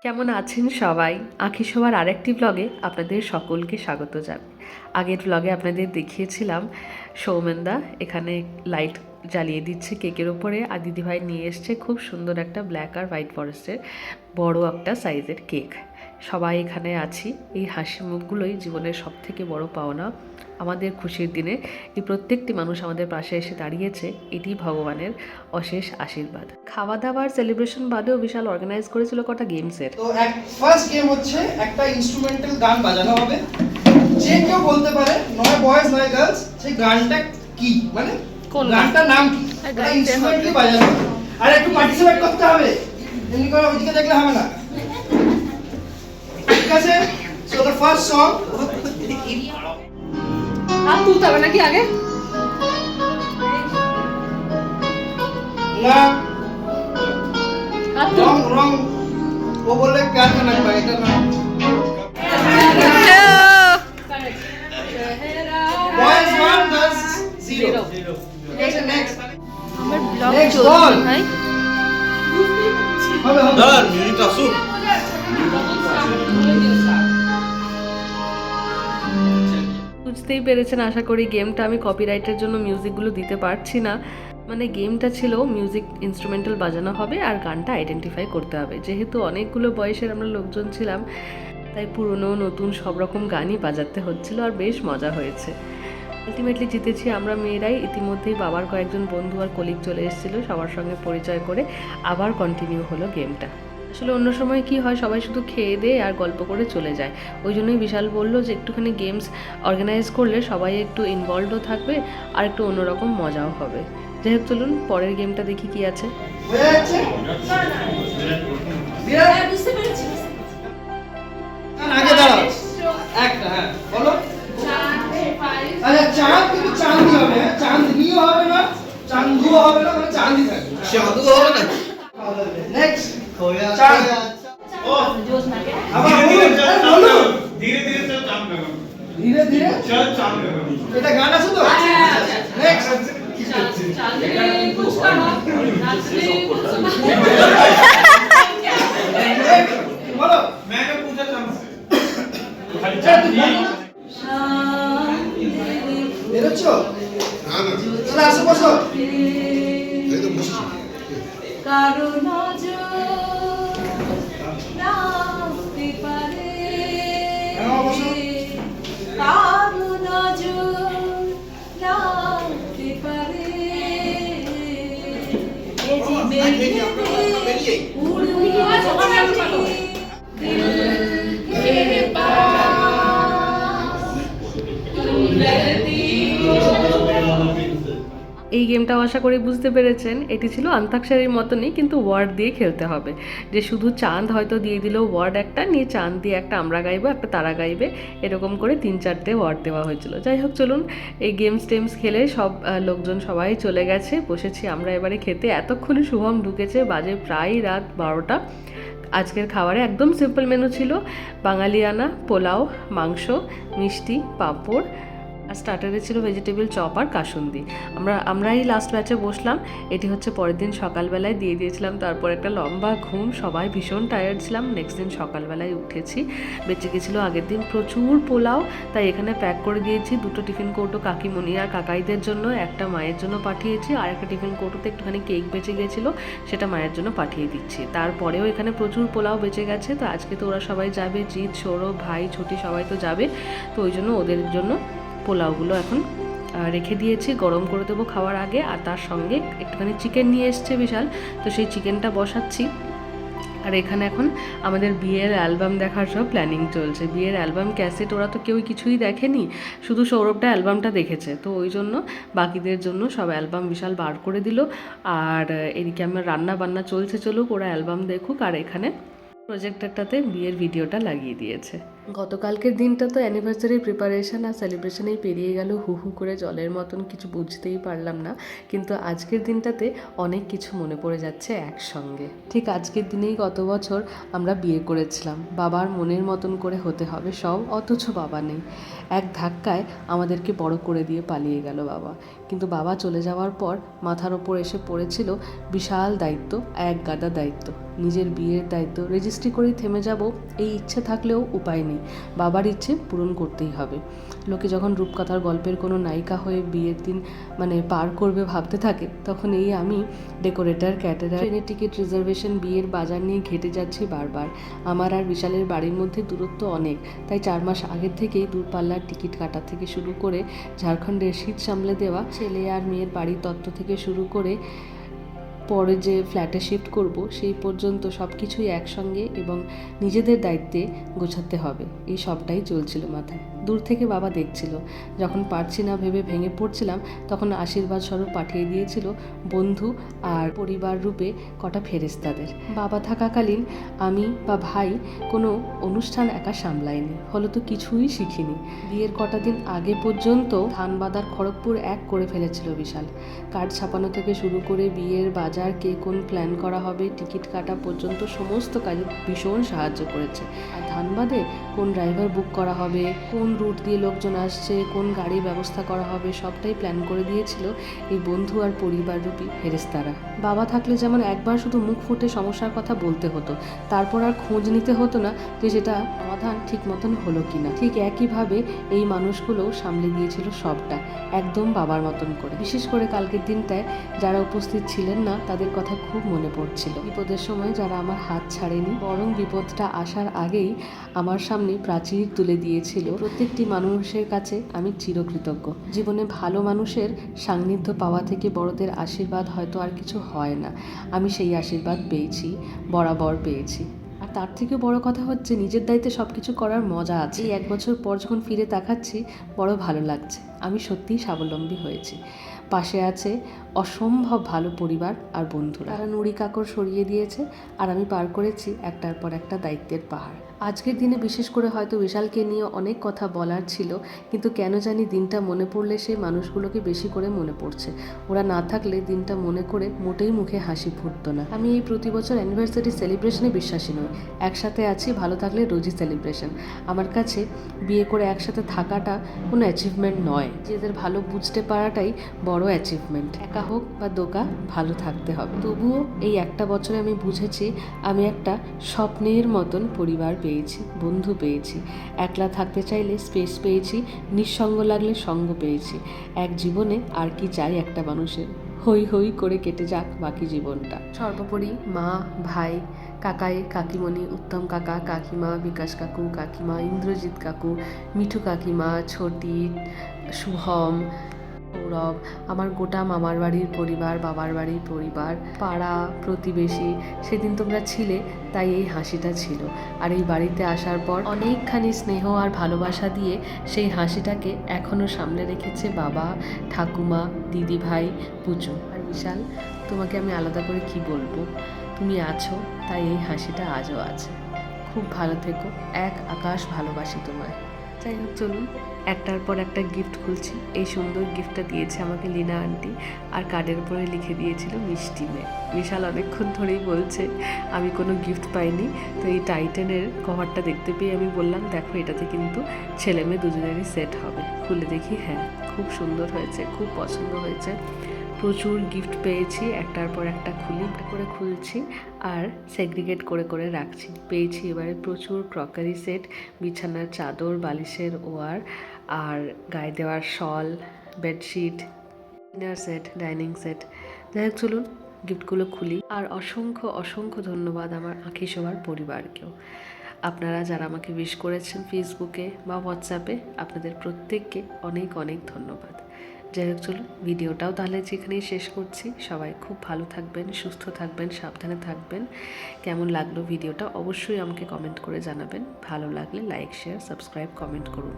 কেমন আছেন সবাই? আঁখি শোভার আরেকটি ব্লগে আপনাদের সকলকে স্বাগত জানাই। আগের ব্লগে আপনাদের দেখিয়েছিলাম সৌমেনদা এখানে লাইট জ্বালিয়ে দিচ্ছে কেকের ওপরে, আর দিদিভাই নিয়ে এসছে খুব সুন্দর একটা ব্ল্যাক আর হোয়াইট ফরেস্টের বড় একটা সাইজের কেক। সবাই এখানে আছি, এই হাসি মুখগুলোই জীবনের সবথেকে বড় পাওনা। আমাদের খুশির দিনে এই প্রত্যেকটি মানুষ আমাদের পাশে এসে দাঁড়িয়েছে, এটি ভগবানের অশেষ আশীর্বাদ। খাওয়া দাওয়ার সেলিব্রেশন বাদেও বিশাল অর্গানাইজ করেছিল কটা গেমসের। তো ফার্স্ট গেম হচ্ছে একটা ইনস্ট্রুমেন্টাল গান বাজানো হবে। যে কেউ বলতে পারে, নয় বয়েজ নয় গার্লস, সেই গানটা কি, মানে কোন গানটার নাম কি, এটা ইনস্ট্রুমেন্টালি বাজানো হবে। আর একটু পার্টিসিপেট করতে হবে, এমনি করে ওইদিকে দেখলে হবে না, ঠিক আছে? সো দ্য ফার্স্ট সং, হাত তুলতে হবে নাকি আগে? না রং রং, ও বললে প্যার का नाम এটা না। Boys 1 girls 0। নেক্সট আমার ব্লগ Next চলছে ball. ভাই। হবে হবে। দাঁড়ান, মিউজিক আসুক। বুঝতেই পেরেছেন আশা করি গেমটা আমি কপিরাইটের জন্য মিউজিকগুলো দিতে পারছি না। মানে গেমটা ছিল মিউজিক ইনস্ট্রুমেন্টাল বাজানো হবে আর গানটা আইডেন্টিফাই করতে হবে। যেহেতু অনেকগুলো বয়সের আমরা লোকজন ছিলাম, তাই পুরনো নতুন সব রকম গানই বাজাতে হচ্ছিল, আর বেশ মজা হয়েছে। আলটিমেটলি জিতেছি আমরা মেয়েরাই। ইতিমধ্যেই বাবার কয়েকজন বন্ধু আর কলিগ চলে এসেছিল, সবার সঙ্গে পরিচয় করে আবার কন্টিনিউ হলো গেমটা। আসলে অন্য সময় কি হয়, সবাই শুধু খেয়ে দেয় আর গল্প করে চলে যায়। ওই জন্যই বিশাল বললো যে একটুখানি গেমস অর্গানাইজ করলে সবাই একটু ইনভলভও থাকবে আর একটু অন্যরকম মজাও হবে। যাই হোক, চলুন পরের গেমটা দেখি কি আছে। হয়ে যাচ্ছে? বুঝতে পেরেছি। আগে দাঁড়াও, একটা, হ্যাঁ বলো। আচ্ছা, চাঁদ কিন্তু চাঁদনি হবে, হ্যাঁ চাঁদনিও হবে না, চাঁদুও হবে না, মানে চাঁদই থাকবে। চাঁদু হবে না। নেক্সট চাঁদ। আবার বলুন, ধীরে ধীরে চল চাঁদ বেরোবে। ধীরে ধীরে চল চাঁদ বেরোবে। এটা গান আছে তো? নেক্সট বলো। मैंने पूछा तुमसे। বেরোচ্ছ? তাহলে আসো, বসো। কারো নজর রাখতে পারে, হ্যাঁ, বসো। কারো নজর রাখতে পারে, উড়বে দিল কে পাস তুলতি। এই গেমটাও আশা করি বুঝতে পেরেছেন, এটি ছিল আন্তাক্ষরীর মতনই, কিন্তু ওয়ার্ড দিয়ে খেলতে হবে। যে শুধু চাঁদ হয়তো দিয়ে দিল ওয়ার্ড একটা নিয়ে, চাঁদ দিয়ে একটা আমরা গাইবো, একটা তারা গাইবে, এরকম করে 3-4টে ওয়ার্ড দেওয়া হয়েছিল। যাই হোক, চলুন এই গেমস টেমস খেলে সব লোকজন সবাই চলে গেছে, বসেছি আমরা এবারে খেতে। এতক্ষণে শুভম ঢুকেছে, বাজে প্রায় রাত 12টা। আজকের খাবারে একদম সিম্পল মেনু ছিল, বাঙালিয়ানা পোলাও, মাংস, মিষ্টি, পাঁপড়, আর স্টার্টারে ছিল ভেজিটেবল চপ আর কাসুন্দি। আমরাই লাস্ট ব্যাচে বসলাম। এটি হচ্ছে পরের দিন সকালবেলায় দিয়ে দিয়েছিলাম, তারপর একটা লম্বা ঘুম, সবাই ভীষণ টায়ার্ড ছিলাম। নেক্সট দিন সকালবেলায় উঠেছি, বেঁচে গেছিলো আগের দিন প্রচুর পোলাও, তাই এখানে প্যাক করে দিয়েছি। 2টো টিফিন কৌটো কাকিমণি আর কাকাইদের জন্য, একটা মায়ের জন্য পাঠিয়েছি, আর একটা টিফিন কৌটোতে একটুখানি কেক বেঁচে গেছিলো, সেটা মায়ের জন্য পাঠিয়ে দিচ্ছি। তারপরেও এখানে প্রচুর পোলাও বেঁচে গেছে, তো আজকে তো ওরা সবাই যাবে, জিৎ, সৌরভ, ভাই, ছুটি সবাই তো যাবে, তো ওই জন্য ওদের জন্য পোলাওগুলো এখন রেখে দিয়েছি, গরম করে দেবো খাওয়ার আগে। আর তার সঙ্গে একটুখানি চিকেন নিয়ে এসছে বিশাল, তো সেই চিকেনটা বসাচ্ছি। আর এখানে এখন আমাদের বিয়ের অ্যালবাম দেখার সব প্ল্যানিং চলছে। বিয়ের অ্যালবাম ক্যাসেট ওরা তো কেউই কিছুই দেখেনি, শুধু সৌরভটা অ্যালবামটা দেখেছে, তো ওই জন্য বাকিদের জন্য সব অ্যালবাম বিশাল বার করে দিল। আর এদিকে আমার রান্না বান্না চলছে, চলুক, ওরা অ্যালবাম দেখুক। আর এখানে প্রজেক্টরটাতে বিয়ের ভিডিওটা লাগিয়ে দিয়েছে। গতকালকের দিনটা তো অ্যানিভার্সারির প্রিপারেশন আর সেলিব্রেশনেই পেরিয়ে গেল হু হু করে জলের মতন, কিছু বুঝতেই পারলাম না। কিন্তু আজকের দিনটাতে অনেক কিছু মনে পড়ে যাচ্ছে একসঙ্গে। ঠিক আজকের দিনেই গত বছর আমরা বিয়ে করেছিলাম। বাবার মনের মতন করে হতে হবে সব, অথচ বাবা নেই। এক ধাক্কায় আমাদেরকে বড় করে দিয়ে পালিয়ে গেল বাবা। কিন্তু বাবা চলে যাওয়ার পর মাথার ওপর এসে পড়েছিল বিশাল দায়িত্ব, এক গাদা দায়িত্ব। নিজের বিয়ের দায়িত্ব, রেজিস্ট্রি করেই থেমে যাব এই ইচ্ছে থাকলেও উপায় নেই, বাবার ইচ্ছে পূরণ করতেই হবে। লোকে যখন রূপকথার গল্পের কোনো নায়িকা হয়ে বিয়ের দিন পার করবে ভাবতে থাকে, তখন এই আমি ডেকোরেটর, ক্যাটারার, ট্রেনের টিকিট রিজার্ভেশন, বিয়ের বাজার নিয়ে ঘেটে যাচ্ছি বারবার। আমার আর বিশালের বাড়ির মধ্যে দূরত্ব অনেক, তাই 4 মাস আগের থেকেই দূরপাল্লার টিকিট কাটা থেকে শুরু করে ঝাড়খণ্ডের শীত সামলে দেওয়া, ছেলে আর মেয়ের বাড়ির তত্ত্ব থেকে শুরু করে পরে যে ফ্ল্যাটে শিফট করব সেই পর্যন্ত সব কিছুই একসঙ্গে এবং নিজেদের দায়িত্বে গোছাতে হবে, এই সবটাই চলছিল মাথায়। দূর থেকে বাবা দেখছিল, যখন পারছি না ভেবে ভেঙে পড়ছিলাম, তখন আশীর্বাদ স্বরূপ পাঠিয়ে দিয়েছিল বন্ধু আর পরিবার রূপে কটা ফেরেশতাদের। বাবা থাকাকালীন আমি বা ভাই কোনো অনুষ্ঠান একা সামলাইনি, ফলত কিছুই শিখিনি। বিয়ের কটা দিন আগে পর্যন্ত ধানবাদার খড়গপুর এক করে ফেলেছিল বিশাল। কার্ড ছাপানো থেকে শুরু করে বিয়ের বাজার, কে কোন প্ল্যান করা হবে, টিকিট কাটা পর্যন্ত সমস্ত কাজে ভীষণ সাহায্য করেছে। আর ধানবাদে কোন ড্রাইভার বুক করা হবে, কোন রুট দিয়ে লোকজন আসছে, কোন গাড়ির ব্যবস্থা করা হবে, সবটাই প্ল্যান করে দিয়েছিল এই বন্ধু আর পরিবার রূপী ফেরেশতারা। বাবা থাকলে যেমন একবার শুধু মুখ ফুটে সমস্যার কথা বলতে হতো, তারপর আর খোঁজ নিতে হতো না যে সেটা সমাধান ঠিক মতন হলো কিনা। ঠিক একইভাবে এই মানুষগুলোও সামলে দিয়েছিল সবটা, একদম বাবার মতন করে। বিশেষ করে কালকের দিনটায় যারা উপস্থিত ছিলেন না, তাদের কথা খুব মনে পড়ছিল। বিপদের সময় যারা আমার হাত ছাড়েনি, বরং বিপদটা আসার আগেই আমার সামনে প্রাচীর তুলে দিয়েছিল, প্রত্যেকটি মানুষের কাছে আমি চিরকৃতজ্ঞ। জীবনে ভালো মানুষের সান্নিধ্য পাওয়া থেকে বড়দের আশীর্বাদ হয়তো আর কিছু হয় না। আমি সেই আশীর্বাদ পেয়েছি, বরাবর পেয়েছি। আর তার থেকে বড় কথা হচ্ছে নিজের দায়িত্বে সব কিছু করার মজা আছে। এই 1 বছর পর যখন ফিরে তাকাচ্ছি, বড় ভালো লাগছে। আমি সত্যিই স্বাবলম্বী হয়েছি। পাশে আছে অসম্ভব ভালো পরিবার আর বন্ধুরা, তারা নুড়ি কাকড় সরিয়ে দিয়েছে, আর আমি পার করেছি একটার পর একটা দায়িত্বের পাহাড়। আজকের দিনে বিশেষ করে হয়তো বিশালকে নিয়ে অনেক কথা বলার ছিল, কিন্তু কেন জানি দিনটা মনে পড়লে সেই মানুষগুলোকে বেশি করে মনে পড়ছে। ওরা না থাকলে দিনটা মনে করে মোটেই মুখে হাসি ফুটতো না। আমি এই প্রতি বছর অ্যানিভার্সারি সেলিব্রেশনে বিশ্বাসী নই। একসাথে আছি, ভালো থাকলে রোজই সেলিব্রেশন। আমার কাছে বিয়ে করে একসাথে থাকাটা কোনো অ্যাচিভমেন্ট নয়, নিজেদের ভালো বুঝতে পারাটাই বড় অ্যাচিভমেন্ট। একা হোক বা দোকা, ভালো থাকতে হবে। তবুও এই একটা বছরে আমি বুঝেছি আমি একটা স্বপ্নের মতন পরিবার পেয়েছি, বন্ধু পেয়েছি। একলা থাকতে চাইলে স্পেস পেয়েছি, নিঃসঙ্গ লাগলে সঙ্গ পেয়েছি। এক জীবনে আর কি চাই একটা মানুষের? হই হই করে কেটে যাক বাকি জীবনটা। সর্বোপরি মা, ভাই, কাকাই, কাকিমণি, উত্তম কাকা, কাকিমা, বিকাশ কাকু, কাকিমা, ইন্দ্রজিৎ কাকু, মিঠু কাকিমা, ছোটি, শুভম, সৌরভ, আমার গোটা মামার বাড়ির পরিবার, বাবার বাড়ির পরিবার, পাড়া প্রতিবেশী, সেদিন তোমরা ছিলে তাই এই হাসিটা ছিল। আর এই বাড়িতে আসার পর অনেকখানি স্নেহ আর ভালোবাসা দিয়ে সেই হাসিটাকে এখনও সামনে রেখেছে বাবা, ঠাকুমা, দিদি ভাই, পুজো। আর বিশাল, তোমাকে আমি আলাদা করে কি বলবো, তুমি আছো তাই এই হাসিটা আজও আছে। খুব ভালো থেকো, এক আকাশ ভালোবাসি তোমায়। যাই হোক, চলুন একটার পর একটা গিফট খুলছি। এই সুন্দর গিফটটা দিয়েছে আমাকে লীনা আন্টি, আর কার্ডের উপরে লিখে দিয়েছিল মিষ্টি মেয়ে। বিশাল অনেকক্ষণ ধরেই বলছে আমি কোনো গিফট পাইনি, তো এই টাইটানের কভারটা দেখতে পেয়ে আমি বললাম দেখো, এটাতে কিন্তু ছেলে মেয়ে দুজনেরই সেট হবে। খুলে দেখি, হ্যাঁ খুব সুন্দর হয়েছে, খুব পছন্দ হয়েছে। প্রচুর গিফট পেয়েছি, একটার পর একটা খুলছি আর সেগ্রিগেট করে করে রাখছি। পেয়েছি এবারে প্রচুর ক্রকারি সেট, বিছানার চাদর, বালিশের ওয়ার, আর গায়ে দেওয়ার শল, bedsheet, dinner set, dining set. যাই হোক, চলুন গিফটগুলো খুলি। আর অসংখ্য অসংখ্য ধন্যবাদ আমার আঁখি শোভার পরিবারকেও। আপনারা যারা আমাকে উইশ করেছেন ফেসবুকে বা হোয়াটসঅ্যাপে, আপনাদের প্রত্যেককে অনেক অনেক ধন্যবাদ। যাই হোক, চলুন ভিডিওটাও তাহলে যেখানেই শেষ করছি। সবাই খুব ভালো থাকবেন, সুস্থ থাকবেন, সাবধানে থাকবেন। কেমন লাগলো ভিডিওটা অবশ্যই আমাকে কমেন্ট করে জানাবেন। ভালো লাগলে লাইক, শেয়ার, সাবস্ক্রাইব, কমেন্ট করুন।